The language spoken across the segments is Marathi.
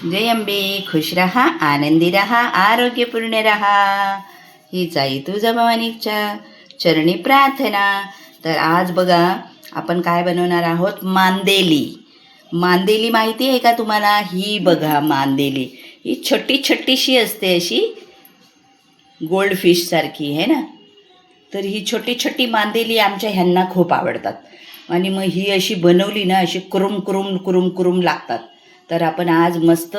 जय अंबे. खुश रहा, आनंदी रहा, आरोग्यपूर्ण रहा. हीच आई तुझ्या भवानीच्या चरणी प्रार्थना. तर आज बघा आपण काय बनवणार आहोत, मांदेली. मांदेली माहिती आहे का तुम्हाला? ही बघा मांदेली, ही छोटी छोटीशी असते, अशी गोल्ड फिश सारखी आहे ना. तर ही छोटी छोटी मांदेली आमच्या ह्यांना खूप आवडतात. आणि मग ही अशी बनवली ना, अशी कुरुम कुरुम कुरुम कुरुम लागतात. तर आपण आज मस्त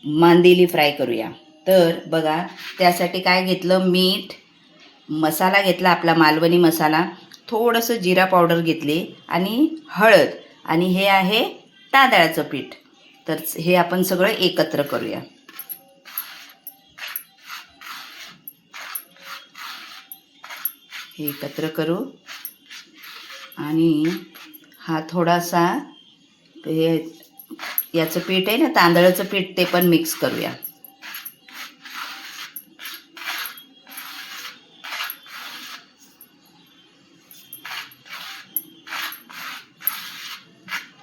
मांदेली फ्राय करूया. तर बघा त्यासाठी काय घेतलं, मीठ, मसाला घेतला आपला मालवणी मसाला, थोडंसं जिरा पावडर घेतली आणि हळद, आणि हे आहे तांदळाचं पीठ. तर हे आपण सगळं एकत्र करूया. हे एकत्र करू आणि हा थोडासा हे याचं पीठ आहे ना, तांदळाचं पीठ, ते पण मिक्स करूया.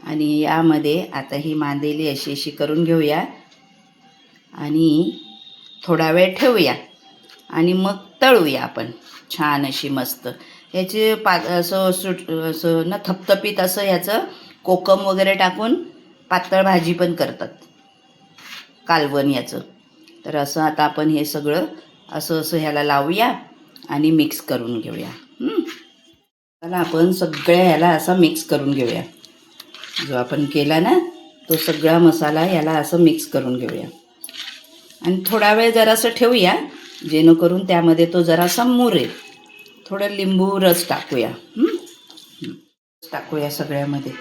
आणि यामध्ये आता ही मांदेली अशी अशी करून घेऊया आणि थोडा वेळ ठेवूया आणि मग तळूया आपण छान अशी मस्त. ह्याचे असं ना थपथपीत असं ह्याचं कोकम वगैरे टाकून पातळ भाजी पण करतात, कालवण याचं. तर असं आता आपण हे सगळं असं असं ह्याला लावूया आणि मिक्स करून घेऊया. त्याला आपण सगळ्या ह्याला असं मिक्स करून घेऊया. जो आपण केला ना तो सगळा मसाला याला असं मिक्स करून घेऊया आणि थोडा वेळ जरासं ठेवूया, जेणेकरून त्यामध्ये तो जरासा मुरेल. थोडं लिंबू रस टाकूया, टाकूया सगळ्यामध्ये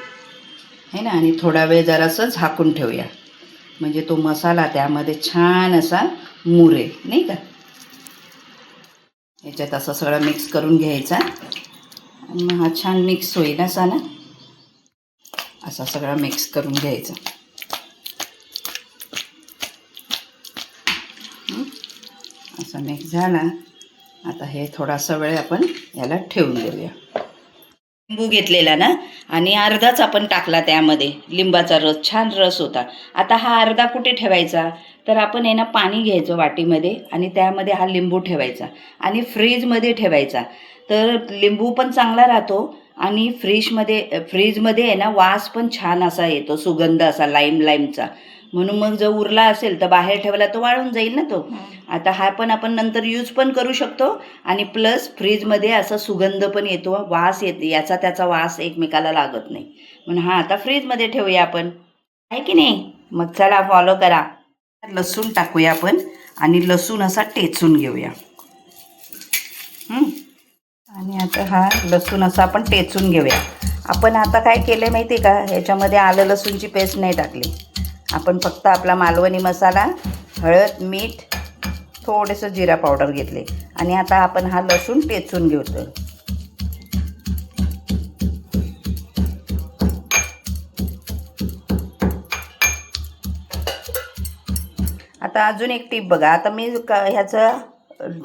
है ना. आणि थोडा वेळ जरासं झाकून ठेवूया, म्हणजे तो मसाला त्यामध्ये छान असा मुरेल, नाही का. याच्यात असं सगळं मिक्स करून घ्यायचा आणि मग हा छान मिक्स होईल असा ना, असा सगळा मिक्स करून घ्यायचा. असा मिक्स झाला. आता हे थोडासा वेळ आपण याला ठेवून देऊया. लिंबू घेतलेला ना आणि अर्धाच आपण टाकला त्यामध्ये, लिंबाचा रस, छान रस होता. आता हा अर्धा कुठे ठेवायचा, तर आपण आहे ना पाणी घ्यायचं वाटीमध्ये आणि त्यामध्ये हा लिंबू ठेवायचा आणि फ्रीजमध्ये ठेवायचा. तर लिंबू पण चांगला राहतो आणि फ्रीजमध्ये आहे ना वास पण छान असा येतो, सुगंध असा लाईमचा. म्हणून मग जर उरला असेल तर बाहेर ठेवला तर वाळून जाईल ना तो. आता हा पण आपण नंतर यूज पण करू शकतो आणि प्लस फ्रीजमध्ये असा सुगंध पण येतो, वास येते, याचा त्याचा वास एकमेकाला लागत नाही. म्हणून हा आता फ्रीजमध्ये ठेवूया आपण, आहे की नाही. मग चला फॉलो करा. लसूण टाकूया आपण आणि लसूण असा टेचून घेऊया. आणि आता हा लसूण असा आपण टेचून घेऊया. आपण आता काय केलं माहिती आहे का, ह्याच्यामध्ये आलं लसूणची पेस्ट नाही टाकली. आपण फक्त आपला मालवणी मसाला, हळद, मीठ, थोडंसं जिरा पावडर घेतले आणि आता आपण हा लसूण टेचून घेतो. आता अजून एक टीप बघा. आता मी ह्याचं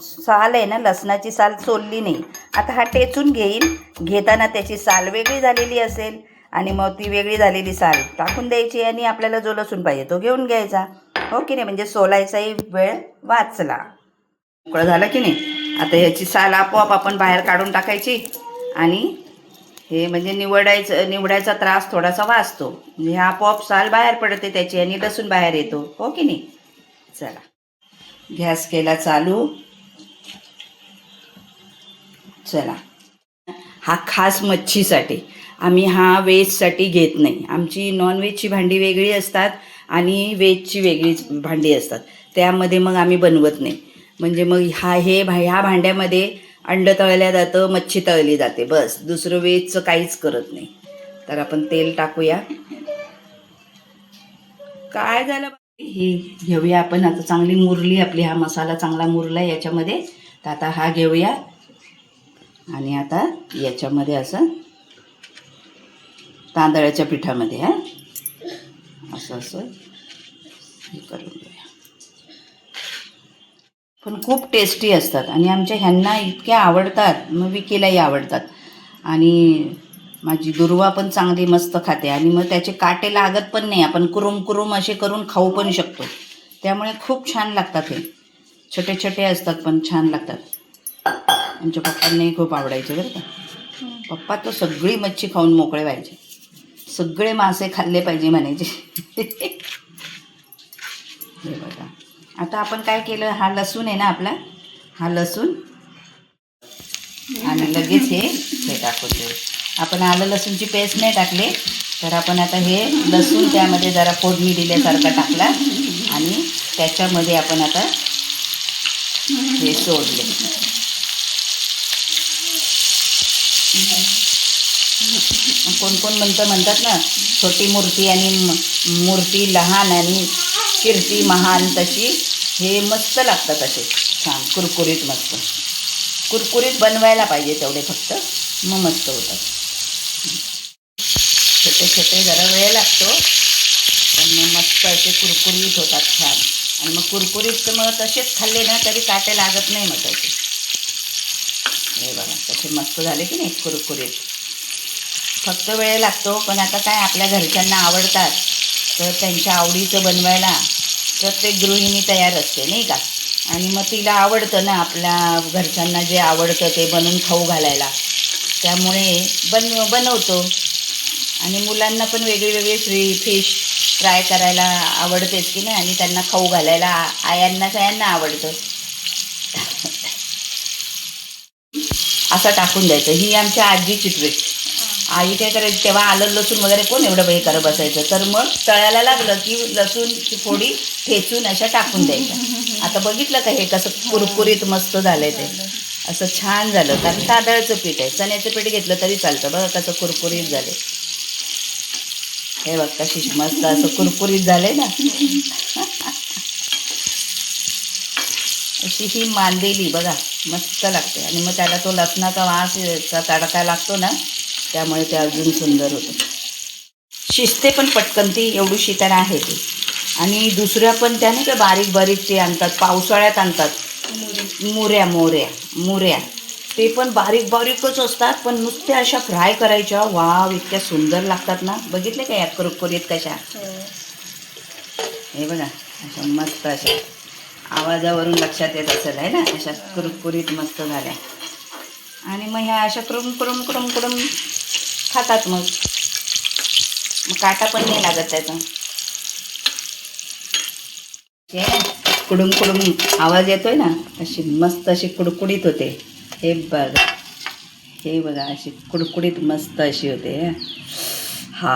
साल आहे ना, लसणाची साल सोलली नाही. आता हा टेचून घेईल, घेताना त्याची साल वेगळी झालेली असेल आणि मग ती वेगळी झालेली साल टाकून द्यायची आणि आपल्याला जो लसूण पाहिजे तो घेऊन घ्यायचा, हो की नाही. म्हणजे सोलायचाही वेळ वाचला. मोकळं झालं की नाही. आता ह्याची साल आपोआप आपण बाहेर काढून टाकायची आणि हे म्हणजे निवडायचा त्रास थोडासा वाचतो. म्हणजे हा आपोआप साल बाहेर पडते त्याची आणि लसूण बाहेर येतो, हो की नाही. चला, गॅस केला चालू. चला, हा खास मच्छीसाठी. आम्ही हा व्हेजसाठी घेत नाही. आमची नॉनव्हेजची भांडी वेगळी असतात आणि व्हेजची वेगळीच भांडी असतात. त्यामध्ये मग आम्ही बनवत नाही. म्हणजे मग ह्या भांड्यामध्ये अंडं तळल्या जातं, मच्छी तळली जाते, बस. दुसरं व्हेजचं काहीच करत नाही. तर आपण तेल टाकूया. काय झालं, ही घेऊया आपण. आता चांगली मुरली आपली, हा मसाला चांगला मुरला याच्यामध्ये. तर आता हा घेऊया आणि आता याच्यामध्ये असं तांदळाच्या पिठामध्ये असं हे करून घेऊया. पण खूप टेस्टी असतात आणि आमच्या ह्यांना इतक्या आवडतात, मग विकीलाही आवडतात. आणि माझी दुर्वा पण चांगली मस्त खाते आणि मग त्याचे काटे लागत पण नाही. आपण कुरुम कुरुम असे करून खाऊ पण शकतो. त्यामुळे खूप छान लागतात. हे छोटे छोटे असतात पण छान लागतात. आमच्या पप्पांनाही खूप आवडायचे बरं का. पप्पा तर सगळी मच्छी खाऊन मोकळे व्हायचे. सगळे मासे खाल्ले पाहिजे म्हणायचे. हे बघा, आता आपण काय केलं, हा लसूण आहे ना आपला, हा लसूण आणि लगेच हे टाकून देऊ. आपण आलं लसूणची पेस्ट नाही टाकले, तर आपण आता हे लसूण त्यामध्ये जरा फोडणी दिल्यासारखा टाकला आणि त्याच्यामध्ये आपण आता हे सोडले. कोण कोण म्हणतात ना, छोटी मूर्ती आणि मूर्ती लहान आणि कीर्ती महान, तशी हे मस्त लागतात असे छान कुरकुरीत. मस्त कुरकुरीत बनवायला पाहिजे तेवढे फक्त, मग मस्त होतात. छोटे छोटे जरा वेळ लागतो, पण मग मस्त असे कुरकुरीत होतात छान. आणि मग कुरकुरीत मग तसेच खाल्ले ना तरी काटे लागत नाही मग त्याचे. हे बघा तसे मस्त झाले की नाही कुरकुरीत. फक्त वेळ लागतो, पण आता काय आपल्या घरच्यांना आवडतात तर त्यांच्या आवडीचं बनवायला प्रत्येक गृहिणी तयार असते नाही का. आणि मग तिला आवडतं ना आपल्या घरच्यांना जे आवडतं ते बनवून खाऊ घालायला, त्यामुळे बनवतो. आणि मुलांना पण वेगळी वेगळी फिश ट्राय करायला आवडतेच की नाही, आणि त्यांना खाऊ घालायला आयांना सगळ्यांना आवडतं. असं टाकून द्यायचं. ही आमच्या आजीची ट्रिक. आई काय करायची, तेव्हा आलं लसूण वगैरे कोण एवढं बाई करत बसायचं, तर मग तळायला लागलं की लसूणची फोडी ठेचून अशा टाकून द्यायच्या. आता बघितलं का हे कसं कुरकुरीत मस्त झालंय ते, असं छान झालं. कारण तांदळाचं पीठ आहे, चण्याचं पीठ घेतलं तरी चालतं. बघा कसं कुरकुरीत झाले. हे बघ कशी मस्त असं कुरकुरीत झाले ना. अशी ही मांदेली बघा मस्त लागते. आणि मग त्याला तो लसणाचा वास तडका लागतो ना, त्यामुळे ते अजून सुंदर होतं. शिजते पण पटकन ती, एवढी तर आहे ती. आणि दुसऱ्या पण त्या नाही का बारीक बारीक ते आणतात, पावसाळ्यात आणतात, मुऱ्या ते पण बारीक बारीकच असतात, पण नुसत्या अशा फ्राय करायच्या. वाव, इतक्या सुंदर लागतात ना. बघितले का या कुरकुरीत कशा. हे बघा अशा मस्त, अशा आवाजावरून लक्षात येत असेल आहे ना, अशा कुरकुरीत मस्त झाल्या. आणि मग ह्या अशा कुरुम कुरुम कुरुम कुरुम खातात. मग काटा पण नाही लागत त्याचा. कुडुम कुडुम आवाज येतोय ना, अशी मस्त अशी कुडकुडीत होते. हे बघा अशी कुडकुडीत मस्त अशी होते. हा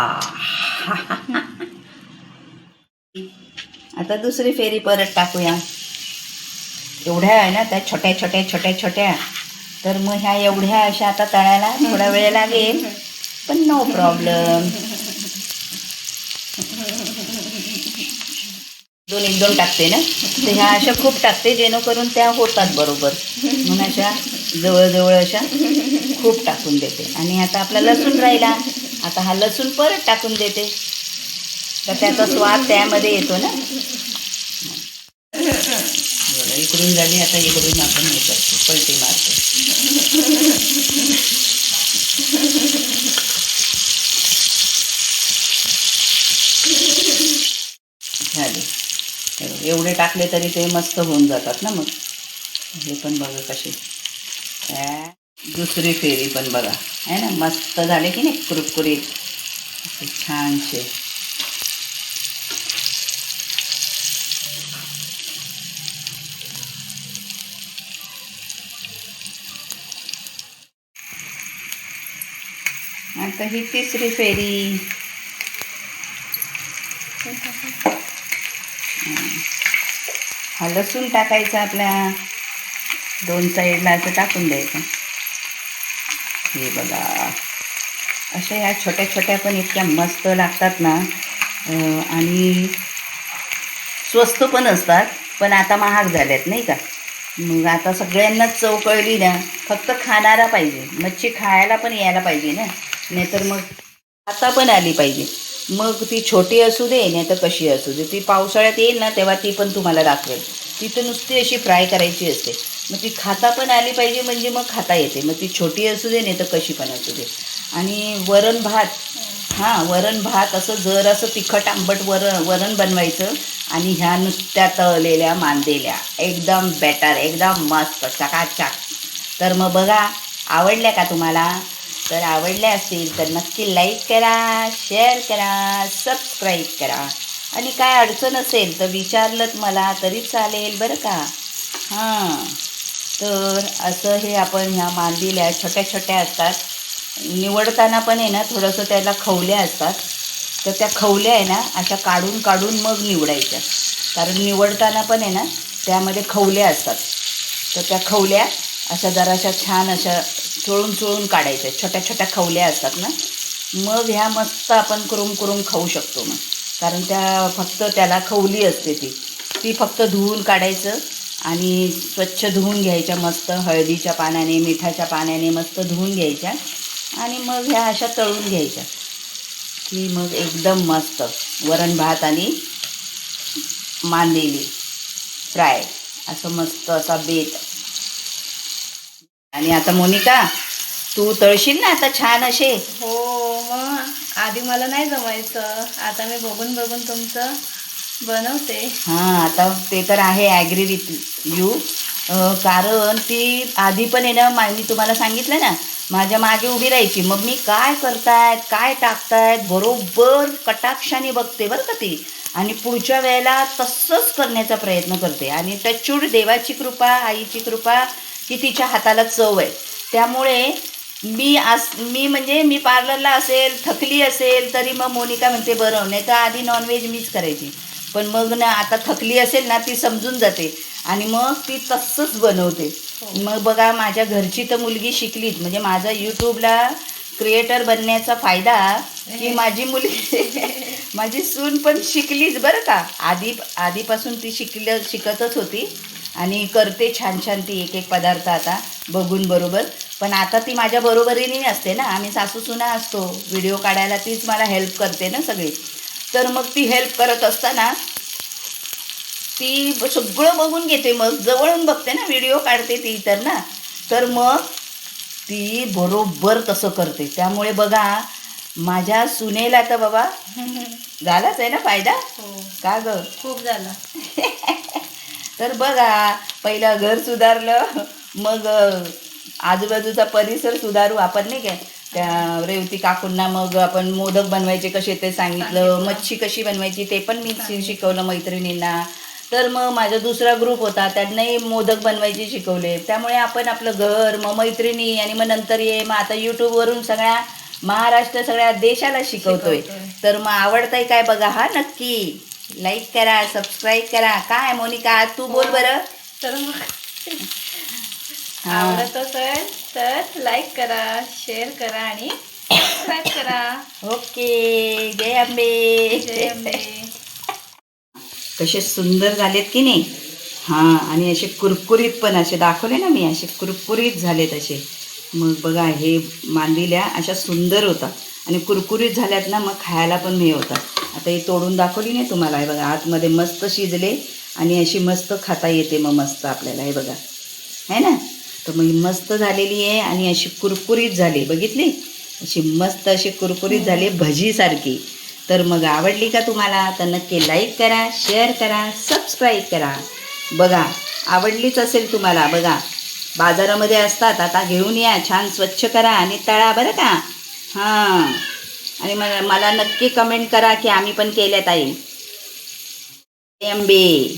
आता दुसरी फेरी परत टाकूया. एवढ्या आहे ना त्या छोट्या छोट्या छोट्या छोट्या, तर मग ह्या एवढ्या अशा आता तळायला थोडा वेळ लागेल, पण नो प्रॉब्लेम. एक दोन टाकते ना, तर ह्या अशा खूप टाकते जेणेकरून त्या होतात बरोबर. म्हणून अशा जवळजवळ अशा खूप टाकून देते. आणि आता आपला लसूण राहिला, आता हा लसूण परत टाकून देते, तर त्याचा स्वाद त्यामध्ये येतो ना. इकडून झाली, आता इकडून आपण हे करतो, पलटी मारतो. झाले. एवढे टाकले तरी ते मस्त होऊन जातात ना. मग हे पण बघा कसे. दुसरी फेरी पण बघा आहे ना, मस्त झाले की नाही कुरकुरीत छानसे. आता ही तिसरी फेरी. हा लसूण टाकायचा आपल्या दोन साईडला, असं टाकून द्यायचं. हे बघा अशा ह्या छोट्या छोट्या पण इतक्या मस्त लागतात ना. आणि स्वस्त पण असतात, पण आता महाग झाल्यात नाही का. मग आता सगळ्यांनाच चव कळली ना, फक्त खाणारा पाहिजे. मच्छी खायला पण यायला पाहिजे ना, नाहीतर मग आता पण आली पाहिजे. मग ती छोटी असू दे नाही तर कशी असू दे, ती पावसाळ्यात येईल ना तेव्हा ती पण तुम्हाला दाखवेल. ती तर नुसती अशी फ्राय करायची असते. मग ती खाता पण आली पाहिजे, म्हणजे मग खाता येते. मग ती छोटी असू दे नाही तर कशी पण असू दे. आणि वरण भात, हां वरण भात असं जरासं तिखट आंबट वरण बनवायचं आणि ह्या नुसत्या तळलेल्या मांदेल्या एकदम बेटर, एकदम मस्त चकाचक. तर मग बघा, आवडल्या का तुम्हाला? तर आवडल्या असतील तर नक्की लाईक करा, शेअर करा, सबस्क्राईब करा. आणि काय अडचण असेल तर विचारलं मला तरी चालेल बरं का. हां, तर असं हे आपण ह्या मांदिल्या छोट्या छोट्या असतात. निवडताना पण आहे ना थोडंसं त्याला खवल्या असतात. तर त्या खवल्या आहे ना अशा काढून काढून मग निवडायच्या, कारण निवडताना पण आहे ना त्यामध्ये खवल्या असतात. तर त्या खवल्या अशा जराशा छान अशा चोळून काढायच्या, छोट्या छोट्या खवल्या असतात ना. मग ह्या मस्त आपण करून खाऊ शकतो मग, कारण त्या फक्त त्याला खवली असते ती फक्त धुवून काढायचं आणि स्वच्छ धुवून घ्यायच्या, मस्त हळदीच्या पाण्याने मिठाच्या पाण्याने मस्त धुवून घ्यायच्या आणि मग ह्या अशा तळून घ्यायच्या की मग एकदम मस्त वरण भात आणि मांदेली फ्राय असं मस्त असा बेत. आणि आता मोनिका तू तळशील ना आता छान असे? हो, मग आधी मला नाही जमायचं, आता मी बघून बघून तुमचं बनवते. हां, आता ते तर आहे, ॲग्री विथ यू. कारण ती आधी पण आहे ना मी तुम्हाला सांगितलं ना माझ्या मागे उभी राहायची. मग मी काय करतायत काय टाकतायत बरोबर कटाक्षाने बघते बरं का ती, आणि पुढच्या वेळेला तसंच करण्याचा प्रयत्न करते. आणि टचूड देवाची कृपा, आईची कृपा की तिच्या हाताला चव आहे. त्यामुळे मी म्हणजे मी पार्लरला असेल, थकली असेल तरी मग मोनिका म्हणते बरं, नाही तर आधी नॉनव्हेज मीच करायची. पण मग ना आता थकली असेल ना ती समजून जाते आणि मग ती तसंच बनवते. मग बघा, माझ्या घरची तर मुलगी शिकलीच, म्हणजे माझा यूट्यूबला क्रिएटर बनण्याचा फायदा की माझी मुलगी माझी सून पण शिकलीच बरं का. आधीपासून ती शिकतच होती आणि करते छान छान ती एक एक पदार्थ आता बघून बरोबर. पण आता ती माझ्या बरोबरीने असते ना, आम्ही सासू सुना असतो, व्हिडिओ काढायला तीच मला हेल्प करते ना सगळी. तर मग ती हेल्प करत असताना ती सगळं बघून घेते, मग जवळून बघते ना, व्हिडिओ काढते ती तर ना, तर मग ती बरोबर तसं करते. त्यामुळे बघा माझ्या सुनेला तर बाबा झालाच आहे ना फायदा. हो, का ग? खूप झाला. तर बघा, पहिलं घर सुधारलं, मग आजूबाजूचा परिसर सुधारू आपण, नाही काय. त्या रेवती काकूंना मग आपण मोदक बनवायचे कसे ते सांगितलं, मच्छी कशी बनवायची ते पण मी शिकवलं मैत्रिणींना. तर मग माझा दुसरा ग्रुप होता त्यांनाही मोदक बनवायचे शिकवले. त्यामुळे आपण आपलं घर, मग मैत्रिणी, आणि मग नंतर मग आता यूट्यूबवरून सगळ्या महाराष्ट्र, सगळ्या देशाला शिकवतोय. तर मग आवडतंय काय बघा, हा नक्की लाईक करा, सबस्क्राईब करा. काय मोनिका तू बोल बरं. तर मग आवडत असेल तर लाईक करा, शेअर करा आणि सबस्क्राईब करा. ओके, जय अंबे. जय अंबे. कसे सुंदर झालेत की नाही. हां, आणि असे कुरकुरीत पण असे दाखवले ना मी, असे कुरकुरीत झालेत असे. मग बघा हे मांदिल्या अशा सुंदर होतात आणि कुरकुरीत झाल्यात ना, मग खायला पण हे होतात. आता हे तोडून दाखवली नाही तुम्हाला, हे बघा आतमध्ये मस्त शिजले आणि अशी मस्त खाता येते मग मस्त आपल्याला, हे बघा आहे ना. तर मग मस्त झालेली आहे आणि अशी कुरकुरीत झाली, बघितली अशी मस्त अशी कुरकुरीत झाली भजीसारखी. तर मग आवडली का तुम्हाला तर नक्की लाईक करा, शेअर करा, सबस्क्राईब करा. बघा आवडलीच असेल तुम्हाला, बघा बाजारामध्ये असतात, आता घेऊन या, छान स्वच्छ करा आणि तळा बरं का. हां, आणि मला नक्की कमेंट करा की आम्ही पण केल्यात आई. अंबे.